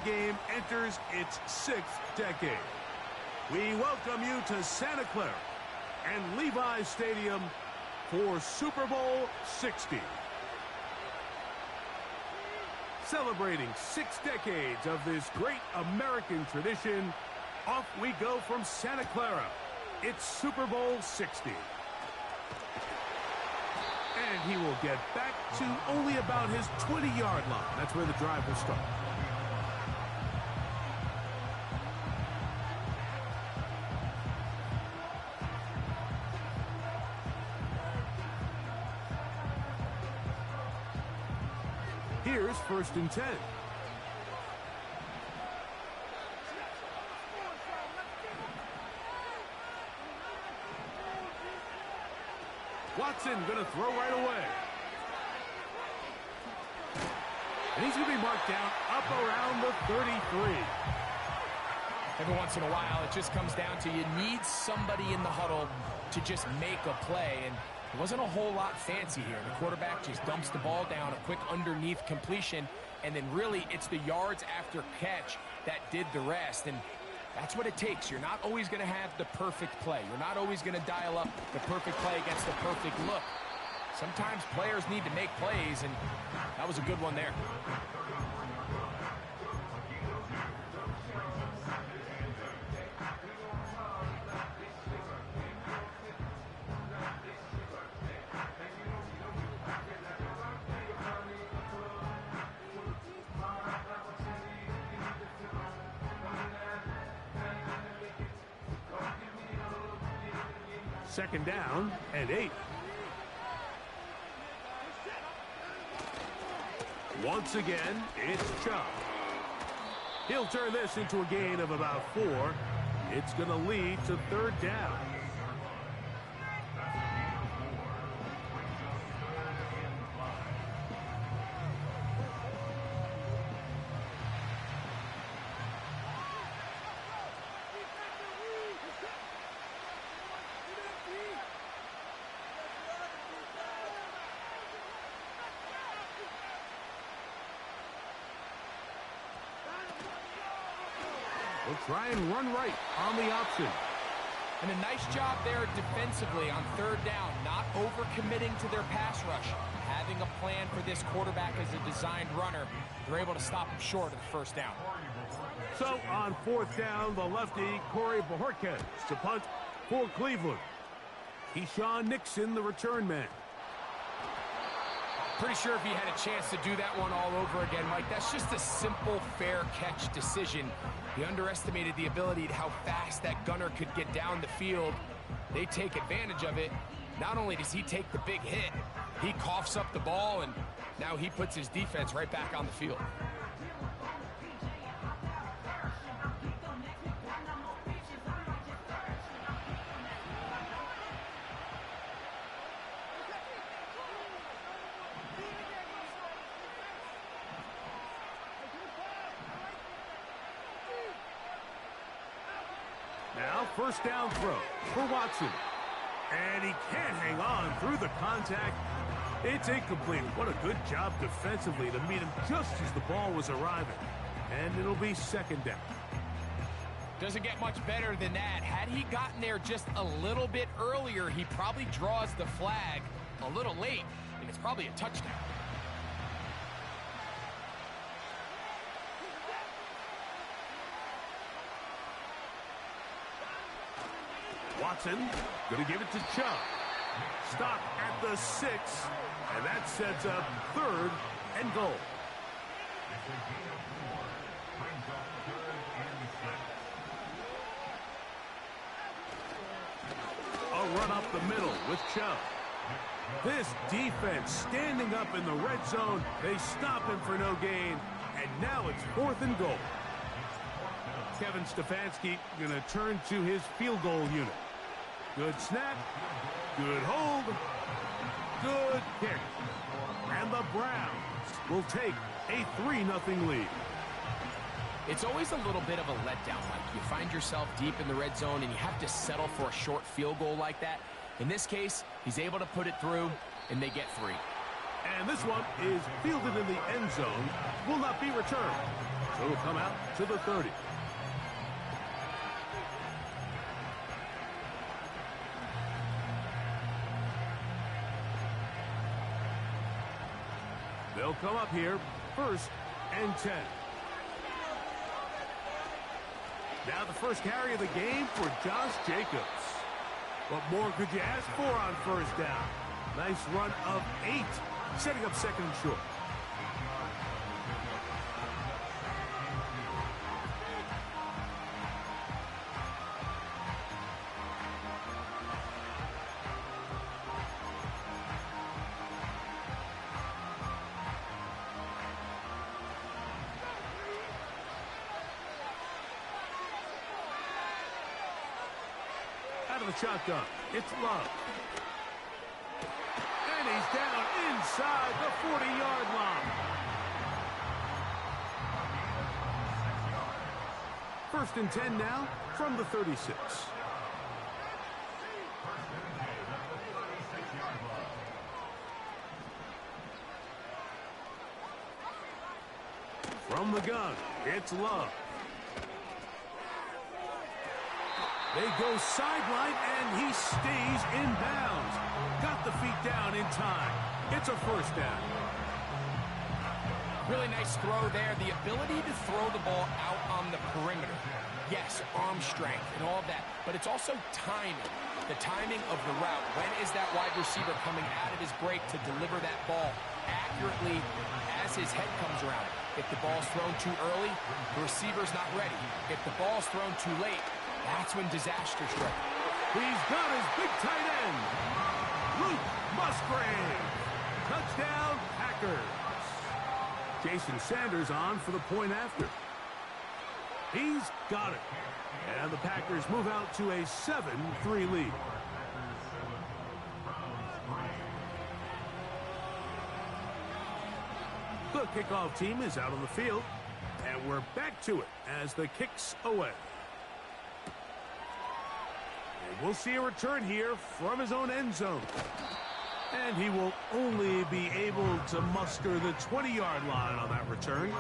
game enters its 6th decade. We welcome you to Santa Clara and Levi's Stadium for Super Bowl 60. Celebrating 6 decades of this great American tradition, off we go from Santa Clara. It's Super Bowl 60. And he will get back to only about his 20-yard line. That's where the drive will start. Here's 1st and 10. Watson going to throw right away. And he's going to be marked down up around the 33. Every once in a while, it just comes down to you need somebody in the huddle to just make a play. And it wasn't a whole lot fancy here. The quarterback just dumps the ball down, a quick underneath completion, and then really it's the yards after catch that did the rest. And that's what it takes. You're not always going to have the perfect play. You're not always going to dial up the perfect play against the perfect look. Sometimes players need to make plays, and that was a good one there. Second down and 8. Once again, it's Chubb. He'll turn this into a gain of about 4. It's going to lead to 3rd down. We'll try and run right on the option. And a nice job there defensively on 3rd down, not overcommitting to their pass rush. Having a plan for this quarterback as a designed runner, they're able to stop him short of the 1st down. So on 4th down, the lefty, Corey Bojorquez to punt for Cleveland. Keyshawn Nixon, the return man. Pretty sure if he had a chance to do that one all over again, Mike, that's just a simple, fair catch decision. He underestimated the ability to how fast that gunner could get down the field. They take advantage of it. Not only does he take the big hit, he coughs up the ball, and now he puts his defense right back on the field. Now 1st down throw for Watson. And he can't hang on through the contact. It's incomplete. What a good job defensively to meet him just as the ball was arriving. And it'll be 2nd down. Doesn't get much better than that. Had he gotten there just a little bit earlier, he probably draws the flag a little late, and it's probably a touchdown. Watson going to give it to Chubb. Stop at the 6, and that sets up 3rd and goal. A run up the middle with Chubb. This defense standing up in the red zone. They stop him for no gain, and now it's 4th and goal. Kevin Stefanski going to turn to his field goal unit. Good snap, good hold, good kick. And the Browns will take a 3-0 lead. It's always a little bit of a letdown, Mike. You find yourself deep in the red zone and you have to settle for a short field goal like that. In this case, he's able to put it through, and they get 3. And this one is fielded in the end zone, will not be returned. So it'll come out to the 30. They'll come up here, 1st and 10. Now the first carry of the game for Josh Jacobs. What more could you ask for on 1st down? Nice run of 8, setting up 2nd and short. Out of the shotgun, it's Love. And he's down inside the 40-yard line. 1st and 10 now from the 36. From the gun, it's Love. They go sideline, and he stays in bounds. Got the feet down in time. It's a 1st down. Really nice throw there. The ability to throw the ball out on the perimeter. Yes, arm strength and all of that, but it's also timing. The timing of the route. When is that wide receiver coming out of his break to deliver that ball accurately as his head comes around? If the ball's thrown too early, the receiver's not ready. If the ball's thrown too late, that's when disaster strikes. He's got his big tight end, Luke Musgrave. Touchdown, Packers. Jason Sanders on for the point after. He's got it. And the Packers move out to a 7-3 lead. The kickoff team is out on the field. And we're back to it as the kick's away. We'll see a return here from his own end zone. And he will only be able to muster the 20-yard line on that return.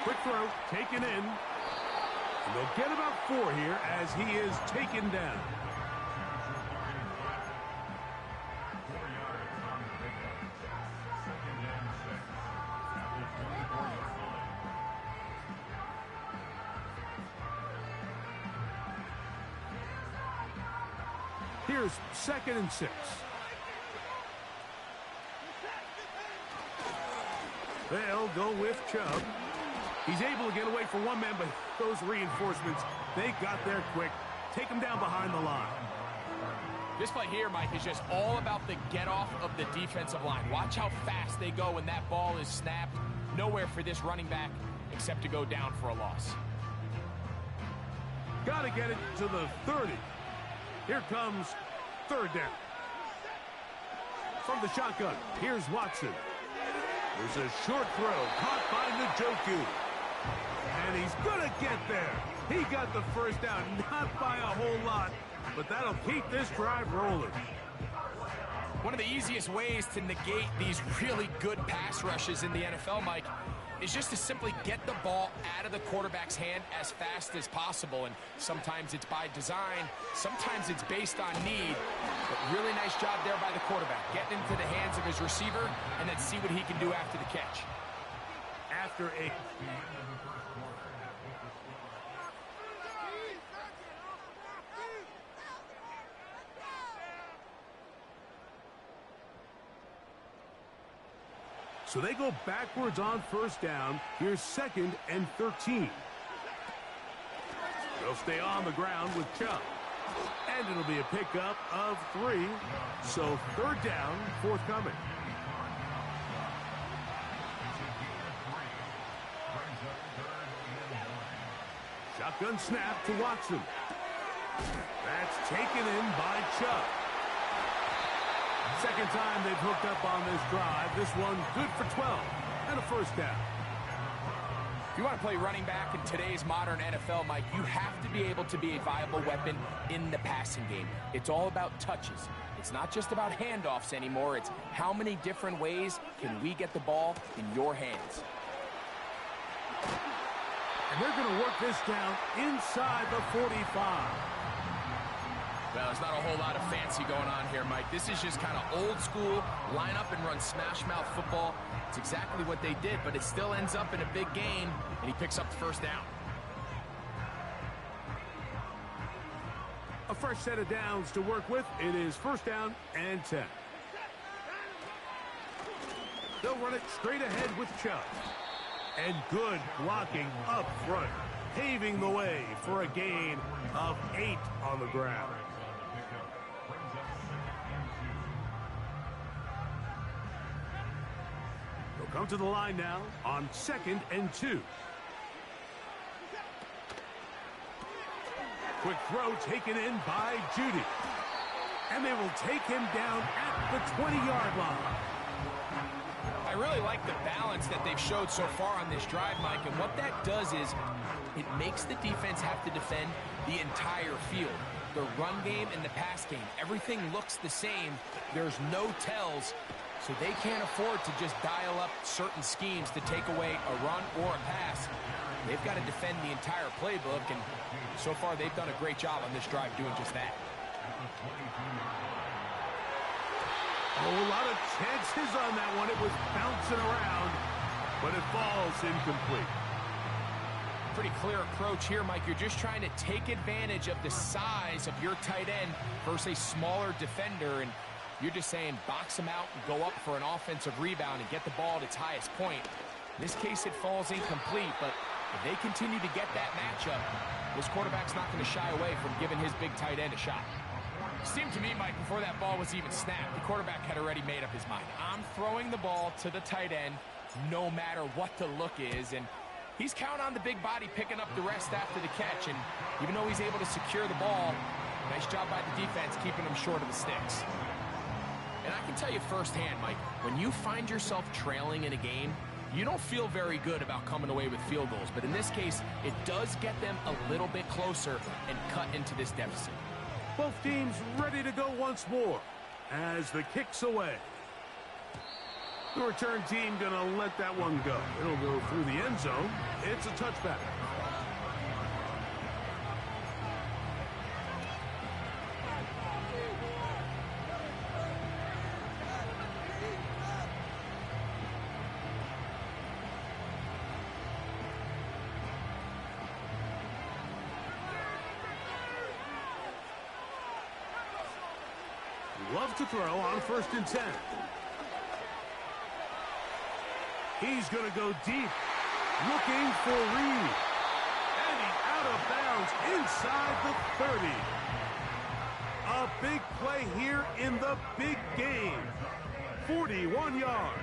Quick throw, taken in. And they'll get about 4 here as he is taken down. Here's 2nd and 6. They'll go with Chubb. He's able to get away for one man, but those reinforcements, they got there quick. Take him down behind the line. This play here, Mike, is just all about the get-off of the defensive line. Watch how fast they go when that ball is snapped. Nowhere for this running back except to go down for a loss. Got to get it to the 30. Here comes 3rd down. From the shotgun, here's Watson. There's a short throw caught by Njoku. And he's going to get there. He got the 1st down, not by a whole lot, but that'll keep this drive rolling. One of the easiest ways to negate these really good pass rushes in the NFL, Mike, is just to simply get the ball out of the quarterback's hand as fast as possible. And sometimes it's by design, sometimes it's based on need. But really nice job there by the quarterback, getting into the hands of his receiver and then see what he can do after the catch. After a... So they go backwards on 1st down. Here's 2nd and 13. They'll stay on the ground with Chubb. And it'll be a pickup of 3. So 3rd down, forthcoming. Shotgun snap to Watson. That's taken in by Chubb. 2nd time they've hooked up on this drive. This one good for 12 and a 1st down. If you want to play running back in today's modern NFL, Mike, you have to be able to be a viable weapon in the passing game. It's all about touches. It's not just about handoffs anymore. It's how many different ways can we get the ball in your hands. And they're going to work this down inside the 45. Well, there's not a whole lot of fancy going on here, Mike. This is just kind of old school, line up and run smash mouth football. It's exactly what they did, but it still ends up in a big gain, and he picks up the first down. A fresh set of downs to work with. It is first down and 10. They'll run it straight ahead with Chubb. And good blocking up front, paving the way for a gain of 8 on the ground. They'll come to the line now on 2nd and 2. Quick throw taken in by Judy. And they will take him down at the 20-yard line. I really like the balance that they've showed so far on this drive, Mike, and what that does is it makes the defense have to defend the entire field. The run game and the pass game, everything looks the same. There's no tells, so they can't afford to just dial up certain schemes to take away a run or a pass. They've got to defend the entire playbook, and so far they've done a great job on this drive doing just that. A lot of chances on that one. It was bouncing around, but it falls incomplete. Pretty clear approach here, Mike. You're just trying to take advantage of the size of your tight end versus a smaller defender, and you're just saying box him out and go up for an offensive rebound and get the ball at its highest point. In this case, it falls incomplete, but if they continue to get that matchup, this quarterback's not going to shy away from giving his big tight end a shot. It seemed to me, Mike, before that ball was even snapped, the quarterback had already made up his mind. I'm throwing the ball to the tight end no matter what the look is, and he's counting on the big body picking up the rest after the catch, and even though he's able to secure the ball, nice job by the defense keeping him short of the sticks. And I can tell you firsthand, Mike, when you find yourself trailing in a game, you don't feel very good about coming away with field goals, but in this case, it does get them a little bit closer and cut into this deficit. Both teams ready to go once more as the kick's away. The return team going to let that one go. It'll go through the end zone. It's a touchback. Love to throw on 1st and 10. He's going to go deep, looking for Reed. And he's out of bounds inside the 30. A big play here in the big game. 41 yards.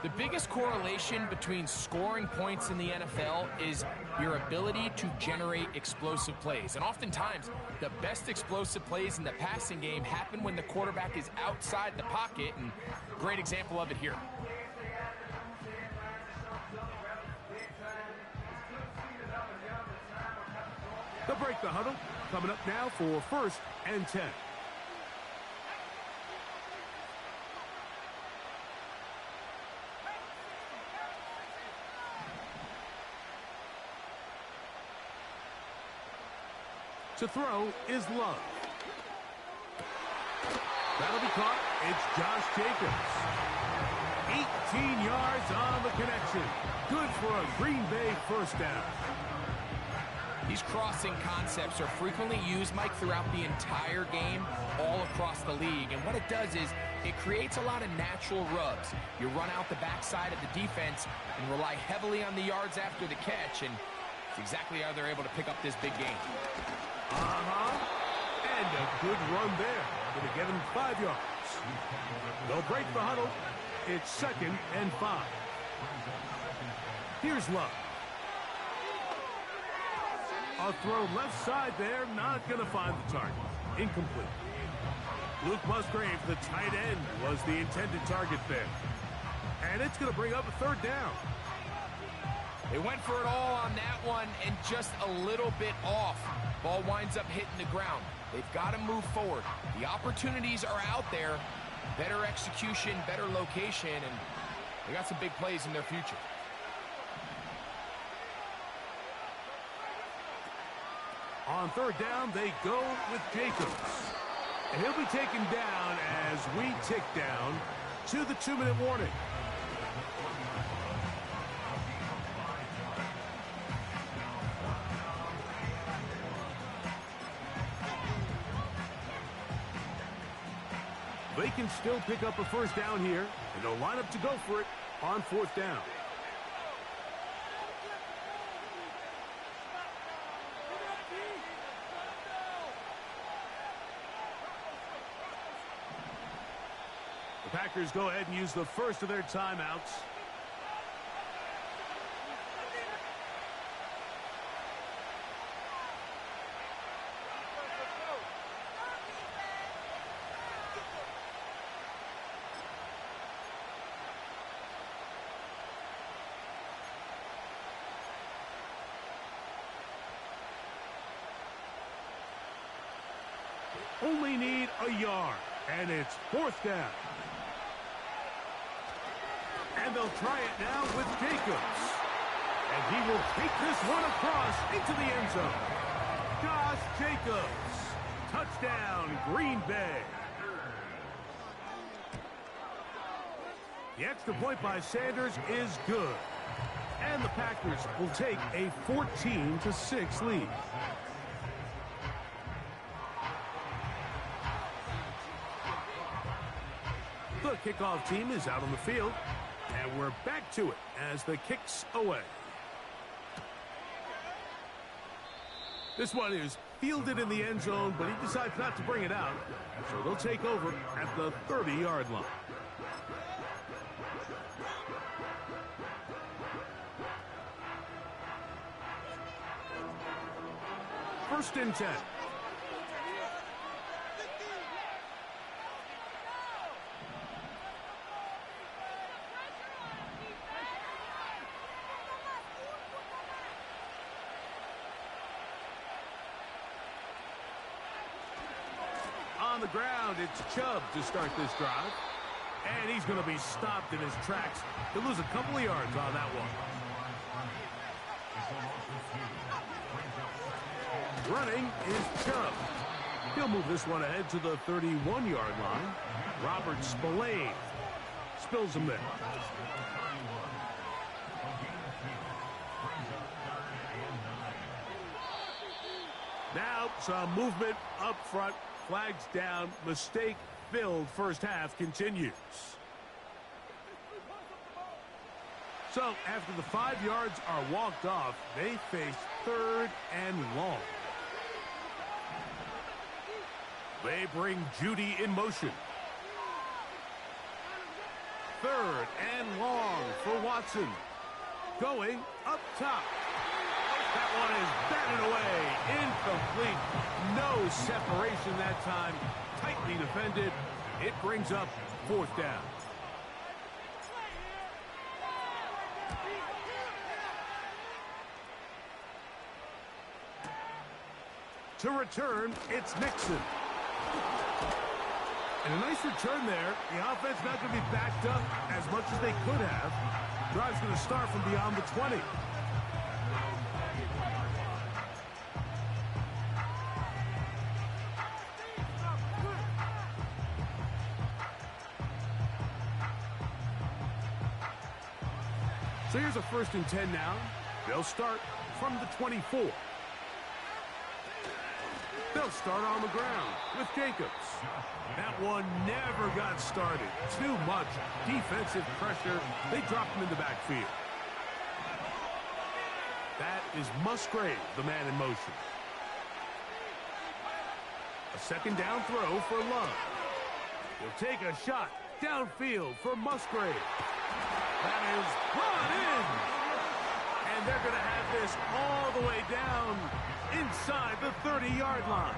The biggest correlation between scoring points in the NFL is your ability to generate explosive plays. And oftentimes, the best explosive plays in the passing game happen when the quarterback is outside the pocket, and great example of it here. They'll break the huddle. Coming up now for 1st and 10. To throw is Love. That'll be caught. It's Josh Jacobs. 18 yards on the connection. Good for a Green Bay first down. These crossing concepts are frequently used, Mike, throughout the entire game, all across the league. And what it does is it creates a lot of natural rubs. You run out the backside of the defense and rely heavily on the yards after the catch, and it's exactly how they're able to pick up this big game. And a good run there. Going to get him 5 yards. They'll break the huddle. It's 2nd and 5. Here's Love. A throw left side there. Not going to find the target. Incomplete. Luke Musgrave, the tight end, was the intended target there. And it's going to bring up a 3rd down. They went for it all on that one and just a little bit off. Ball winds up hitting the ground. They've got to move forward. The opportunities are out there. Better execution, better location, and they got some big plays in their future. On third down, they go with Jacobs. And he'll be taken down as we tick down to the 2-minute warning. They can still pick up a first down here, and they'll line up to go for it on fourth down. The Packers go ahead and use the first of their timeouts. Only need a yard, and it's fourth down. And they'll try it now with Jacobs. And he will take this one across into the end zone. Josh Jacobs. Touchdown, Green Bay. The extra point by Sanders is good. And the Packers will take a 14-6 lead. The kickoff team is out on the field, and we're back to it as the kick's away. This one is fielded in the end zone, but he decides not to bring it out, so they'll take over at the 30-yard line. First and 10. On the ground, it's Chubb to start this drive. And he's going to be stopped in his tracks. He'll lose a couple of yards on that one. Running is Chubb. He'll move this one ahead to the 31-yard line. Robert Spillane spills him there. Now some movement up front. Flags down. Mistake-filled first half continues. So after the 5 yards are walked off, they face third and long. They bring Judy in motion. Third and long for Watson. Going up top. That one is batted away. Incomplete. No separation that time. Tightly defended. It brings up fourth down. To return, it's Nixon. And a nice return there. The offense not going to be backed up as much as they could have. Drive's going to start from beyond the 20. So here's a first and 10 now. They'll start from the 24. They'll start on the ground with Jacobs. That one never got started. Too much defensive pressure. They dropped him in the backfield. That is Musgrave, the man in motion. A second down throw for Love. He'll take a shot downfield for Musgrave. That is brought in. And they're going to have this all the way down inside the 30-yard line.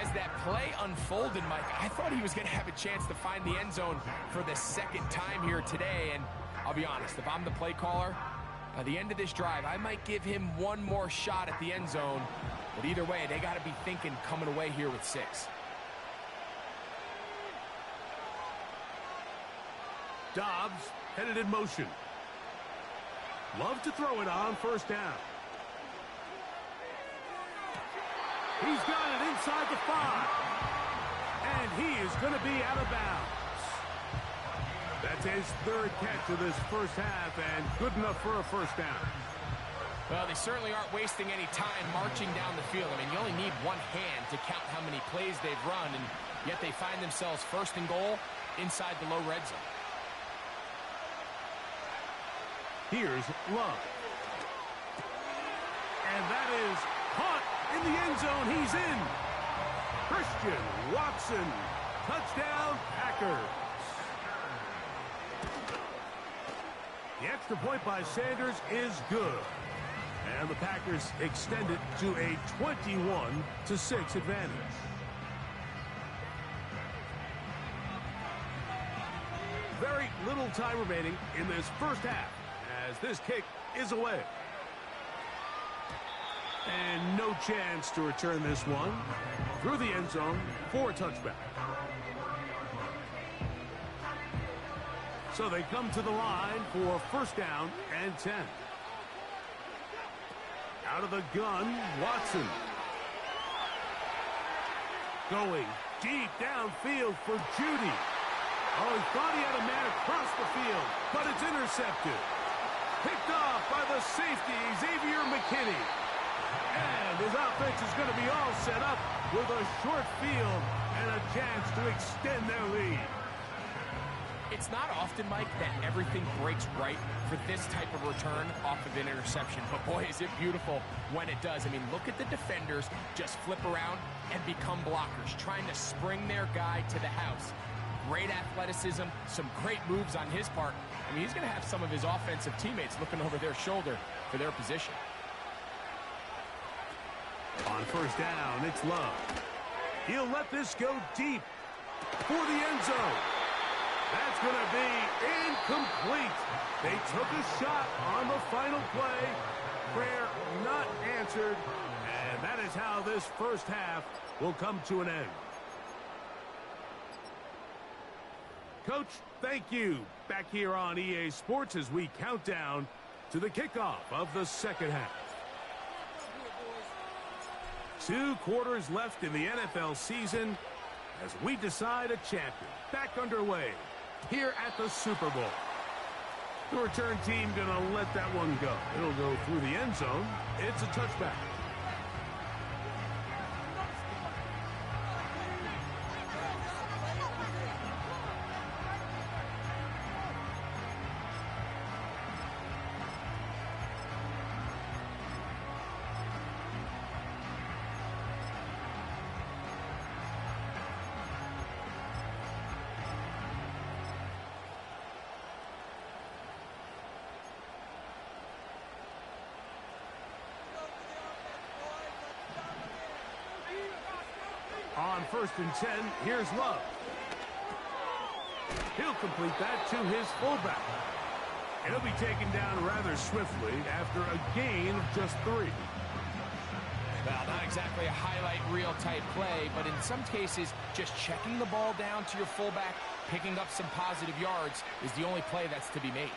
As that play unfolded, Mike, I thought he was going to have a chance to find the end zone for the second time here today. And I'll be honest, if I'm the play caller, By the end of this drive, I might give him one more shot at the end zone. But either way, they got to be thinking coming away here with 6. Dobbs headed in motion. Love to throw it on first down. He's got it inside the 5. And he is going to be out of bounds. That's his 3rd catch of this first half, and good enough for a first down. Well, they certainly aren't wasting any time marching down the field. I mean, you only need one hand to count how many plays they've run, and yet they find themselves 1st and goal inside the low red zone. Here's Love. And that is caught in the end zone. He's in. Christian Watson. Touchdown, Packers. The extra point by Sanders is good. And the Packers extend it to a 21-6 advantage. Very little time remaining in this first half as this kick is away. And no chance to return this one through the end zone for a touchback. So they come to the line for first down and 10. Out of the gun, Watson. Going deep downfield for Judy. Oh, he thought he had a man across the field, but it's intercepted. Picked off by the safety, Xavier McKinney. And his offense is going to be all set up with a short field and a chance to extend their lead. It's not often, Mike, that everything breaks right for this type of return off of an interception. But, boy, is it beautiful when it does. I mean, look at the defenders just flip around and become blockers, trying to spring their guy to the house. Great athleticism, some great moves on his part. I mean, he's going to have some of his offensive teammates looking over their shoulder for their position. On first down, it's Love. He'll let this go deep for the end zone. That's going to be incomplete. They took a shot on the final play. Prayer not answered. And that is how this first half will come to an end. Coach, thank you. Back here on EA Sports as we count down to the kickoff of the second half. 2 quarters left in the NFL season as we decide a champion. Back underway here at the Super Bowl. The return team going to let that one go. It'll go through the end zone. It's a touchback. On first and 10, here's Love. He'll complete that to his fullback. He'll be taken down rather swiftly after a gain of just 3. Well, not exactly a highlight reel type play, but in some cases, just checking the ball down to your fullback, picking up some positive yards is the only play that's to be made.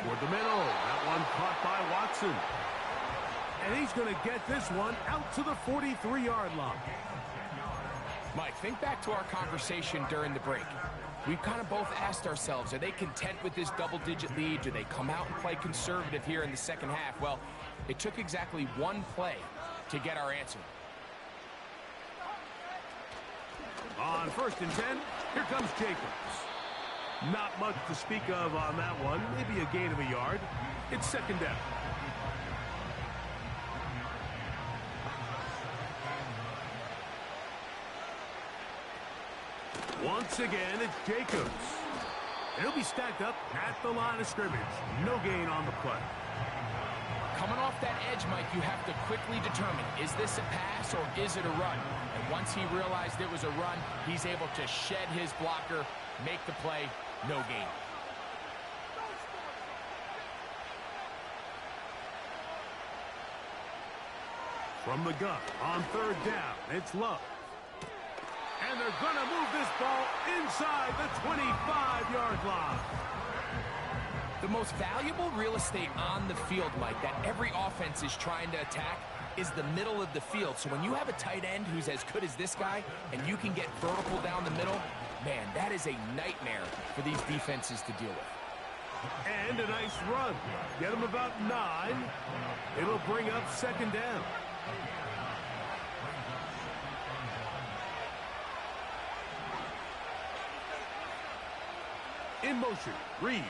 Toward the middle, that one caught by Watson. And he's going to get this one out to the 43-yard line. Mike, think back to our conversation during the break. We've kind of both asked ourselves, are they content with this double-digit lead? Do they come out and play conservative here in the second half? Well, it took exactly one play to get our answer. On first and 10, here comes Jacobs. Not much to speak of on that one. Maybe a gain of a yard. It's second down. Once again, it's Jacobs. He'll be stacked up at the line of scrimmage. No gain on the play. Coming off that edge, Mike, you have to quickly determine, is this a pass or is it a run? And once he realized it was a run, he's able to shed his blocker, make the play, no gain. From the gun on third down, it's Love. And they're going to move this ball inside the 25-yard line. The most valuable real estate on the field, Mike, that every offense is trying to attack is the middle of the field. So when you have a tight end who's as good as this guy and you can get vertical down the middle, man, that is a nightmare for these defenses to deal with. And a nice run. Get him about 9. It'll bring up second down. In motion, Reed.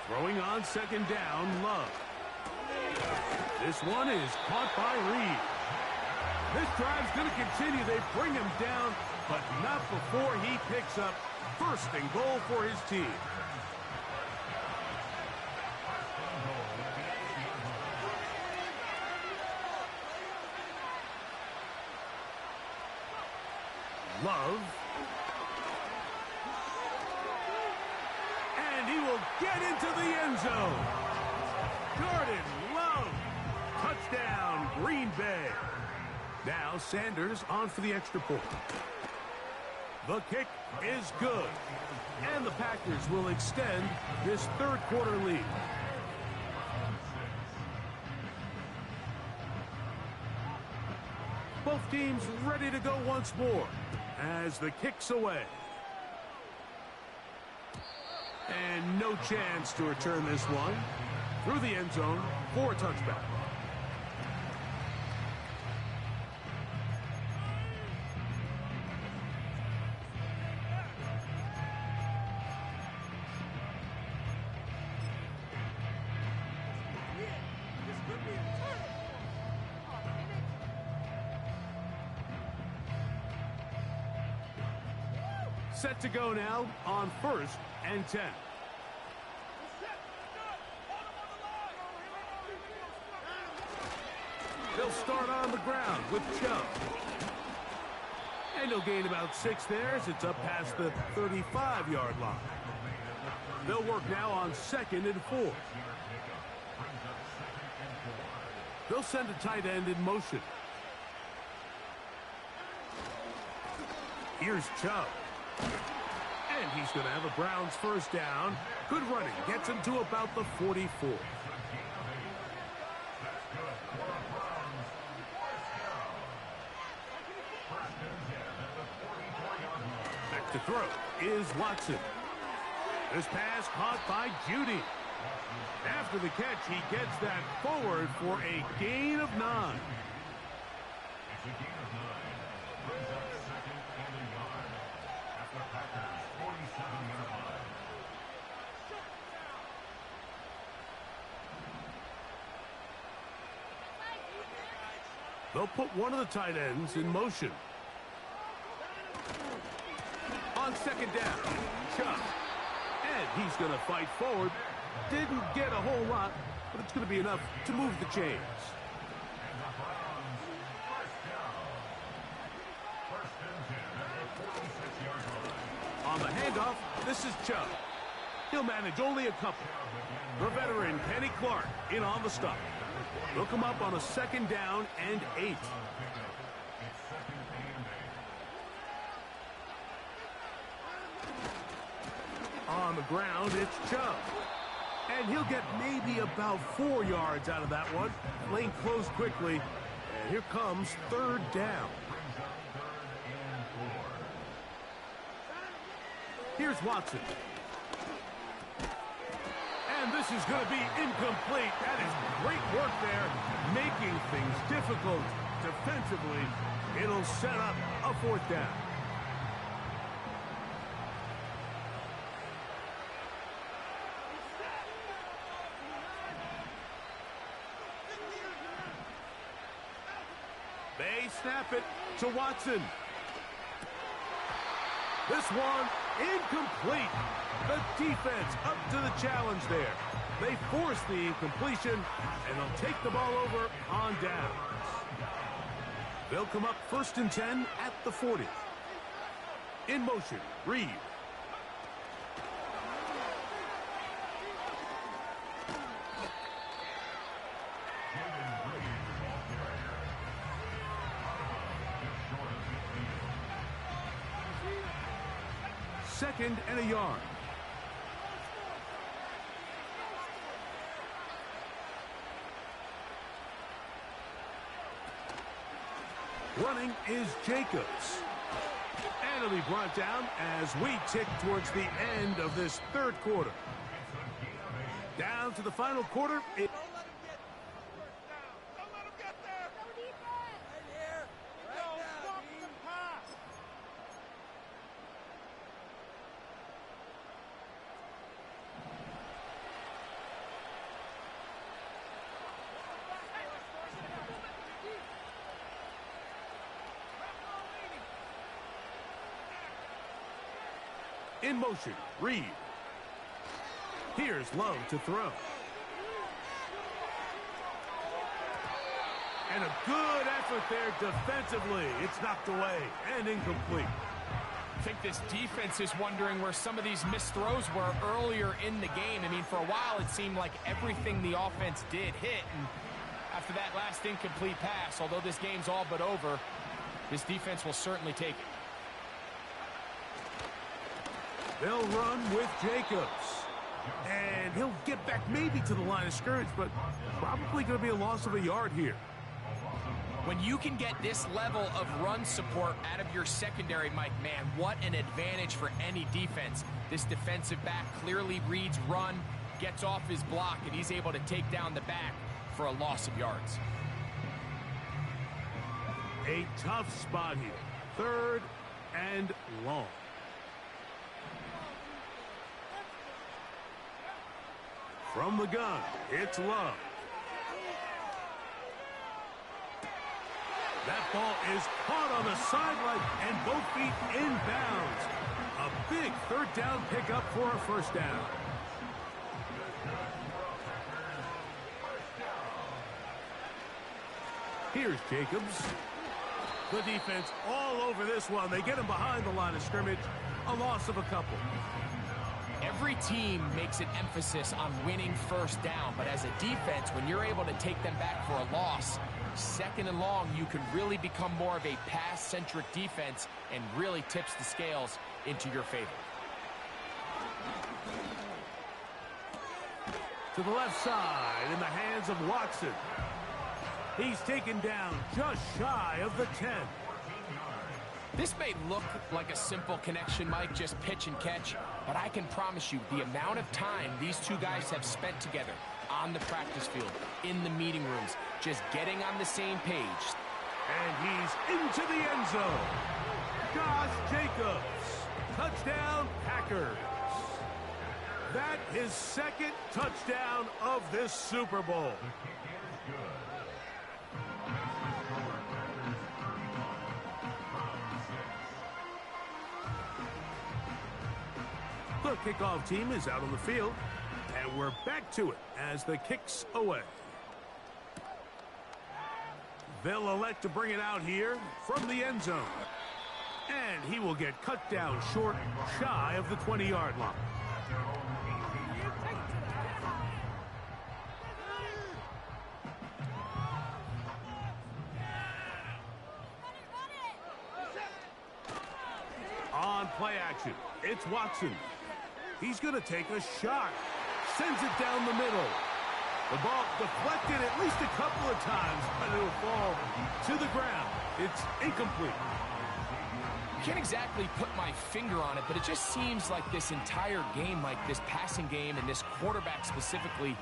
Throwing on second down, Love. This one is caught by Reed. This drive's going to continue. They bring him down, but not before he picks up first and goal for his team. Love. And he will get into the end zone. Jordan Love. Touchdown, Green Bay. Now Sanders on for the extra point. The kick is good. And the Packers will extend this third quarter lead. Both teams ready to go once more as the kick's away. And no chance to return this one. Through the end zone for a touchback. Set to go now on 1st and 10. They'll start on the ground with Chubb. And he'll gain about 6 there as it's up past the 35-yard line. They'll work now on 2nd and 4. They'll send a tight end in motion. Here's Chubb. And he's going to have a Browns first down. Good running. Gets him to about the 44. Back to throw is Watson. This pass caught by Judy. After the catch, he gets that forward for a gain of 9. They'll put one of the tight ends in motion. On 2nd down, Chubb. And he's going to fight forward. Didn't get a whole lot, but it's going to be enough to move the chains. On the handoff, this is Chubb. He'll manage only a couple. The veteran, Kenny Clark, in on the stop. They'll come up on a 2nd down and 8. On the ground, it's Chubb. And he'll get maybe about 4 yards out of that one. Lane closed quickly. And here comes 3rd down. Here's Watson. And this is going to be incomplete. That is great work there, making things difficult defensively. It'll set up a 4th down. They snap it to Watson. This one incomplete. The defense up to the challenge there. They force the incompletion, and they'll take the ball over on down. They'll come up 1st and 10 at the 40. In motion, Reed. 2nd and a yard. Running is Jacobs. And it'll be brought down as we tick towards the end of this 3rd quarter. Down to the final quarter. In motion, Reed. Here's Love to throw. And a good effort there defensively. It's knocked away and incomplete. I think this defense is wondering where some of these missed throws were earlier in the game. I mean, for a while, it seemed like everything the offense did hit. And after that last incomplete pass, although this game's all but over, this defense will certainly take it. They'll run with Jacobs. And he'll get back maybe to the line of scrimmage, but probably going to be a loss of a yard here. When you can get this level of run support out of your secondary, Mike, man, what an advantage for any defense. This defensive back clearly reads run, gets off his block, and he's able to take down the back for a loss of yards. A tough spot here. 3rd and long. From the gun, it's Love. That ball is caught on the sideline and both feet inbounds. A big 3rd down pickup for a 1st down. Here's Jacobs. The defense all over this one. They get him behind the line of scrimmage. A loss of a couple. Every team makes an emphasis on winning 1st down, but as a defense, when you're able to take them back for a loss, 2nd and long, you can really become more of a pass-centric defense and really tips the scales into your favor. To the left side in the hands of Watson. He's taken down just shy of the 10. This may look like a simple connection, Mike, just pitch and catch, but I can promise you the amount of time these two guys have spent together on the practice field, in the meeting rooms, just getting on the same page. And he's into the end zone. Josh Jacobs. Touchdown, Packers. That is 2nd touchdown of this Super Bowl. The kickoff team is out on the field, and we're back to it as the kick's away. They'll elect to bring it out here from the end zone. And he will get cut down short, shy of the 20-yard line. On play action, it's Watson. He's going to take a shot. Sends it down the middle. The ball deflected at least a couple of times, but it will fall to the ground. It's incomplete. I can't exactly put my finger on it, but it just seems like this entire game, like this passing game and this quarterback specifically,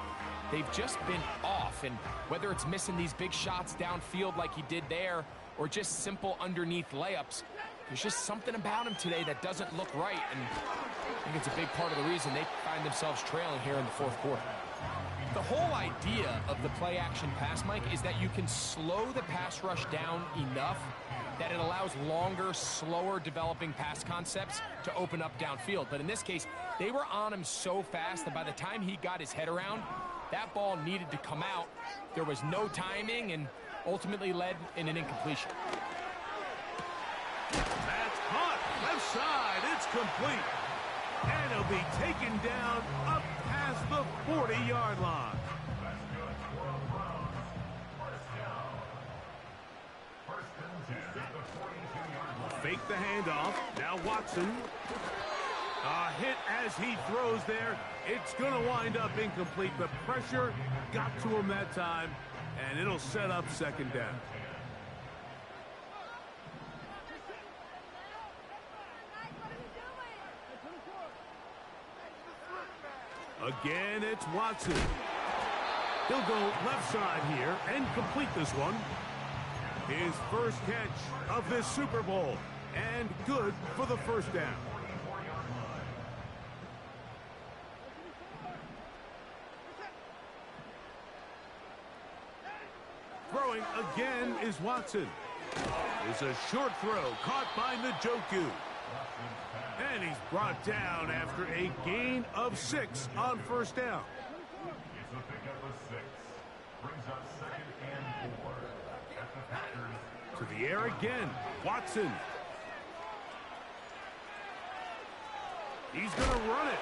they've just been off. And whether it's missing these big shots downfield like he did there or just simple underneath layups, there's just something about him today that doesn't look right. And I think it's a big part of the reason they find themselves trailing here in the 4th quarter. The whole idea of the play-action pass, Mike, is that you can slow the pass rush down enough that it allows longer, slower developing pass concepts to open up downfield. But in this case, they were on him so fast that by the time he got his head around, that ball needed to come out. There was no timing and ultimately led in an incompletion. That's caught. Left side. It's complete. And it'll be taken down up past the 40-yard line. Fake the handoff. Now Watson. A hit as he throws there. It's going to wind up incomplete. The pressure got to him that time, and it'll set up second down. Again, it's Watson. He'll go left side here and complete this one. His first catch of this Super Bowl, and good for the first down. Throwing again is Watson. It's a short throw caught by Njoku. And he's brought down after a gain of 6 on first down. It's a pickup of 6. Brings up 2nd and 4. At the Packers. To the air again. Watson. He's going to run it.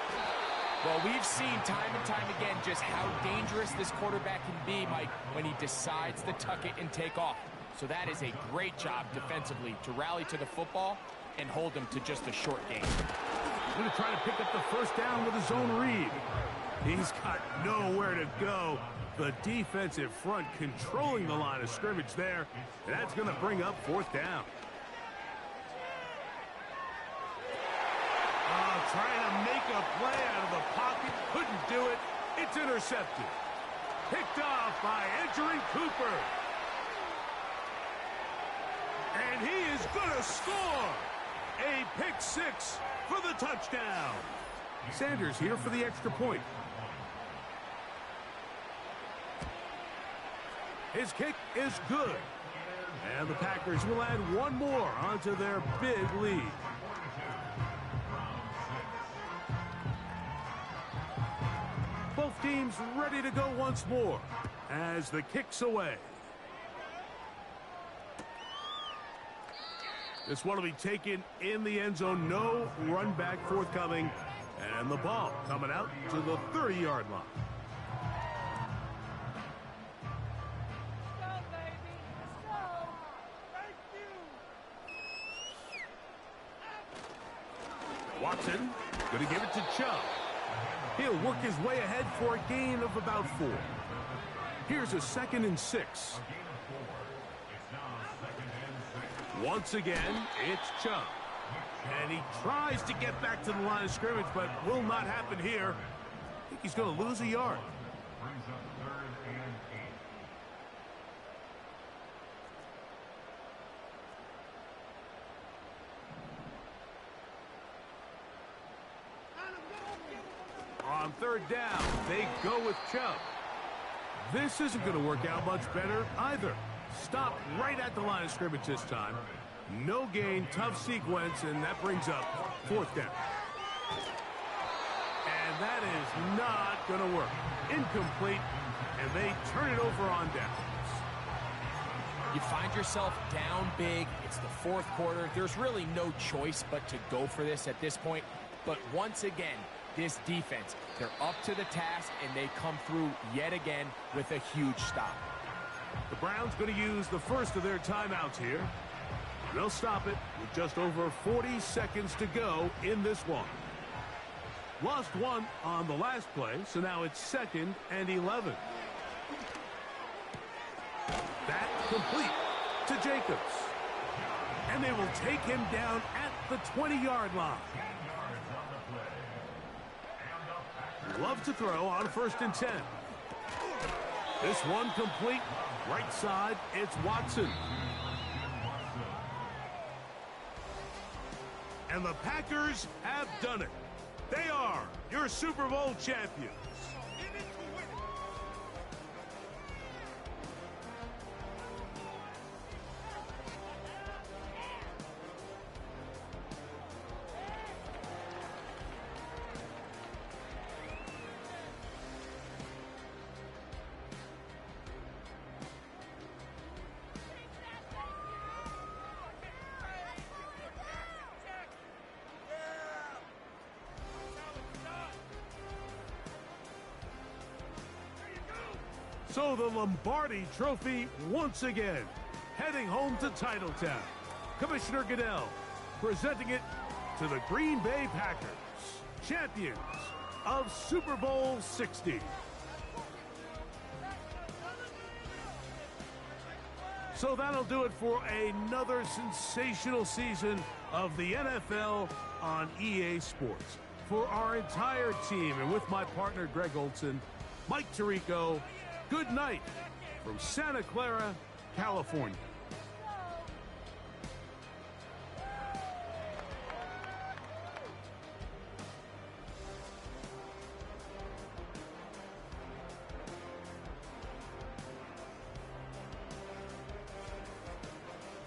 Well, we've seen time and time again just how dangerous this quarterback can be, Mike, when he decides to tuck it and take off. So that is a great job defensively to rally to the football and hold him to just a short game. Going to try to pick up the first down with his own read. He's got nowhere to go. The defensive front controlling the line of scrimmage there. And that's going to bring up 4th down. Trying to make a play out of the pocket. Couldn't do it. It's intercepted. Picked off by Edgerrin Cooper. And he is going to score. A pick 6 for the touchdown. Sanders here for the extra point. His kick is good. And the Packers will add one more onto their big lead. Both teams ready to go once more as the kick's away. This one will be taken in the end zone. No run back forthcoming. And the ball coming out to the 30-yard line. Watson going to give it to Chubb. He'll work his way ahead for a gain of about 4. Here's a 2nd and 6. Once again, it's Chubb. And he tries to get back to the line of scrimmage, but will not happen here. I think he's going to lose a yard. Brings up 3rd and 8. On 3rd down, they go with Chubb. This isn't going to work out much better either. Stop right at the line of scrimmage this time. No gain, tough sequence, and that brings up 4th down. And that is not going to work. Incomplete, and they turn it over on downs. You find yourself down big. It's the 4th quarter. There's really no choice but to go for this at this point. But once again, this defense, they're up to the task, and they come through yet again with a huge stop. The Browns going to use the first of their timeouts here. They'll stop it with just over 40 seconds to go in this one. Lost one on the last play, so now it's 2nd and 11. That complete to Jacobs. And they will take him down at the 20-yard line. Love to throw on 1st and 10. This one complete. Right side, it's Watson. And the Packers have done it. They are your Super Bowl champions. So the Lombardi Trophy once again heading home to Titletown. Commissioner Goodell presenting it to the Green Bay Packers. Chiefs, champions of Super Bowl 60. So that'll do it for another sensational season of the NFL on EA Sports. For our entire team and with my partner Greg Olson, Mike Tirico, good night from Santa Clara, California.